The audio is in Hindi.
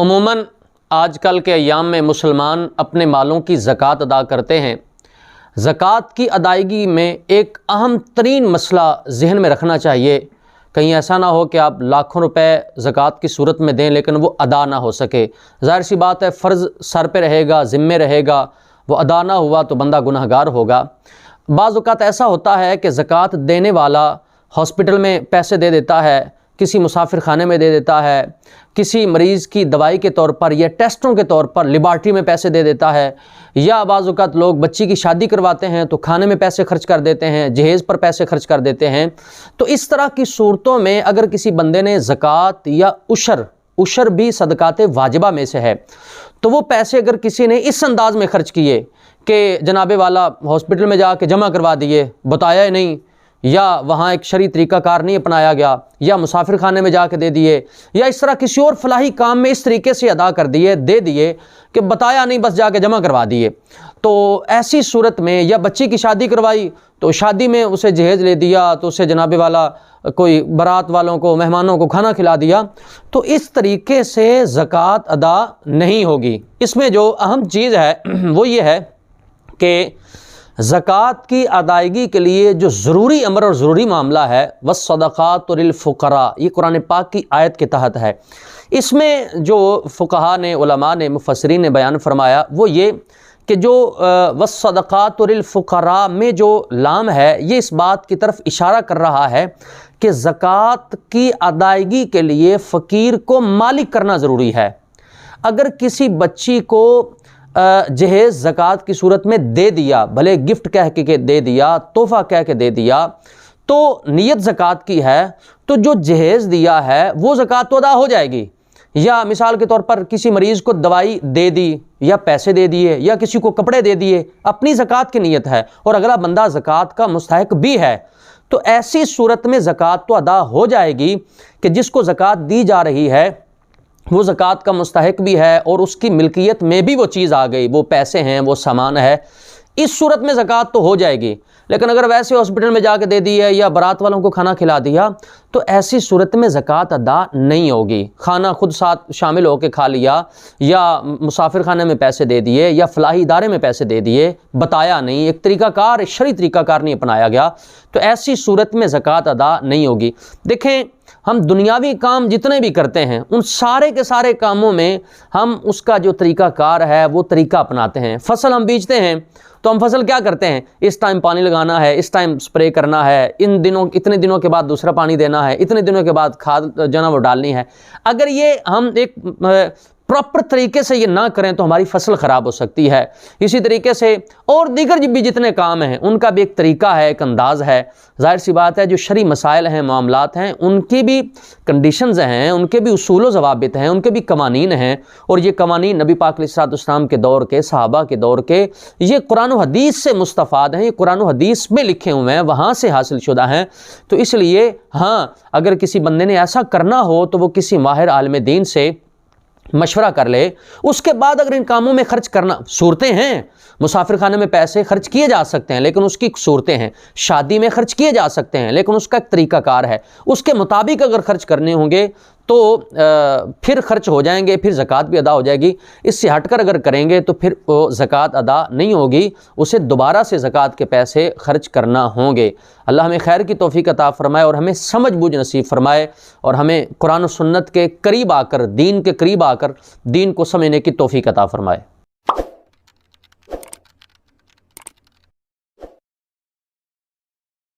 उमूमन आजकल के अय्याम में मुसलमान अपने मालों की ज़कात अदा करते हैं। ज़कात की अदायगी में एक अहम तरीन मसला जहन में रखना चाहिए, कहीं ऐसा ना हो कि आप लाखों रुपए ज़कात की सूरत में दें लेकिन वो अदा ना हो सके। ज़ाहिर सी बात है, फ़र्ज़ सर पे रहेगा, ज़िम्मे रहेगा, वो अदा ना हुआ तो बंदा गुनहगार होगा। बाज़ औक़ात ऐसा होता है कि ज़कात देने वाला हॉस्पिटल में पैसे दे देता है, किसी मुसाफिर खाने में दे देता है, किसी मरीज़ की दवाई के तौर पर या टेस्टों के तौर पर लेबॉर्ट्री में पैसे दे देता है, या बाज़ औक़ात लोग बच्ची की शादी करवाते हैं तो खाने में पैसे खर्च कर देते हैं, जहेज़ पर पैसे खर्च कर देते हैं। तो इस तरह की सूरतों में अगर किसी बंदे ने ज़कात या उशर भी सदक़ात वाजिबा में से है, तो वो पैसे अगर किसी ने इस अंदाज़ में ख़र्च किए कि जनाबे वाला हॉस्पिटल में जाके जमा करवा दिए, बताया ही नहीं, या वहाँ एक शरई तरीक़ाकार नहीं अपनाया गया, या मुसाफिर खाने में जाके दे दिए, या इस तरह किसी और फलाही काम में इस तरीके से अदा कर दिए, दे दिए कि बताया नहीं, बस जाके जमा करवा दिए, तो ऐसी सूरत में, या बच्ची की शादी करवाई तो शादी में उसे जहेज़ ले दिया, तो उसे जनाबे वाला कोई बारात वालों को, मेहमानों को खाना खिला दिया, तो इस तरीके से ज़कात अदा नहीं होगी। इसमें जो अहम चीज़ है वो ये है कि ज़कात की अदायगी के लिए जो ज़रूरी अमर और ज़रूरी मामला है वस्सदक़ातु लिलफ़ुक़रा, ये कुरान पाक की आयत के तहत है। इसमें जो फ़ुक़हा ने, उलमा ने, मुफ़स्सिरीन ने बयान फरमाया वो ये कि जो वस्सदक़ातु लिलफ़ुक़रा में जो लाम है, ये इस बात की तरफ इशारा कर रहा है कि ज़कात की अदायगी के लिए फ़कीर को मालिक करना ज़रूरी है। अगर किसी बच्ची को जहेज़ ज़कात की सूरत में दे दिया, भले गिफ्ट कह के दे दिया, तोहफ़ा कह के दे दिया, तो नीयत ज़कात की है, तो जो जहेज़ दिया है वो ज़कात तो अदा हो जाएगी। या मिसाल के तौर पर किसी मरीज़ को दवाई दे दी, या पैसे दे दिए, या किसी को कपड़े दे दिए, अपनी ज़कात की नीयत है और अगला बंदा ज़कात का मुस्तहिक भी है, तो ऐसी सूरत में ज़कात तो अदा हो जाएगी कि जिसको ज़कात दी जा रही है वो ज़कात का मुस्तहिक भी है और उसकी मिल्कियत में भी वो चीज़ आ गई, वो पैसे हैं, वो सामान है, इस सूरत में ज़कात तो हो जाएगी। लेकिन अगर वैसे हॉस्पिटल में जाके दे दी है या बारात वालों को खाना खिला दिया, तो ऐसी सूरत में ज़कात अदा नहीं होगी। खाना खुद साथ शामिल होकर खा लिया, या मुसाफिर खाने में पैसे दे दिए, या फलाही इदारे में पैसे दे दिए, बताया नहीं, एक तरीक़ाकार, शरई तरीक़ाकार नहीं अपनाया गया, तो ऐसी सूरत में ज़कात अदा नहीं होगी। देखें, हम दुनियावी काम जितने भी करते हैं उन सारे के सारे कामों में हम उसका जो तरीक़ाकार है वो तरीक़ा अपनाते हैं। फसल हम बीजते हैं तो हम फसल क्या करते हैं, इस टाइम पानी लगाना है, इस टाइम स्प्रे करना है, इन दिनों, इतने दिनों के बाद दूसरा पानी देना है, इतने दिनों के बाद खाद जो ना वो डालनी है। अगर ये हम एक प्रॉपर तरीके से ये ना करें तो हमारी फसल ख़राब हो सकती है। इसी तरीके से और दीगर भी जितने काम हैं उनका भी एक तरीका है, एक अंदाज़ है। ज़ाहिर सी बात है, जो शरई मसाइल हैं, मामलात हैं, उनकी भी कंडीशंस हैं, उनके भी उसूल व ज़वाबित हैं, उनके भी कवानीन हैं, और ये कवानीन नबी पाक अलैहिस्सलाम के दौर के, सहाबा के दौर के, ये कुरान व हदीस से मुस्तफ़ाद हैं, ये कुरान व हदीस में लिखे हुए हैं, वहाँ से हासिल शुदा हैं। तो इसलिए हाँ, अगर किसी बंदे ने ऐसा करना हो तो वो किसी माहिर आलिम दीन से मशवरा कर ले। उसके बाद अगर इन कामों में खर्च करना, सूरतें हैं, मुसाफिर खाने में पैसे खर्च किए जा सकते हैं लेकिन उसकी सूरतें हैं, शादी में खर्च किए जा सकते हैं लेकिन उसका एक तरीक़ाकार है, उसके मुताबिक अगर खर्च करने होंगे तो फिर खर्च हो जाएंगे, फिर ज़कात भी अदा हो जाएगी। इससे हटकर अगर करेंगे तो फिर वो ज़कात अदा नहीं होगी, उसे दोबारा से ज़कात के पैसे खर्च करना होंगे। अल्लाह हमें खैर की तौफ़ीक़ अता फ़रमाए और हमें समझ बूझ नसीब फ़रमाए और हमें कुरान और सुन्नत के करीब आकर, दीन के करीब आकर दीन को समझने की तौफ़ीक़ अता फ़रमाए।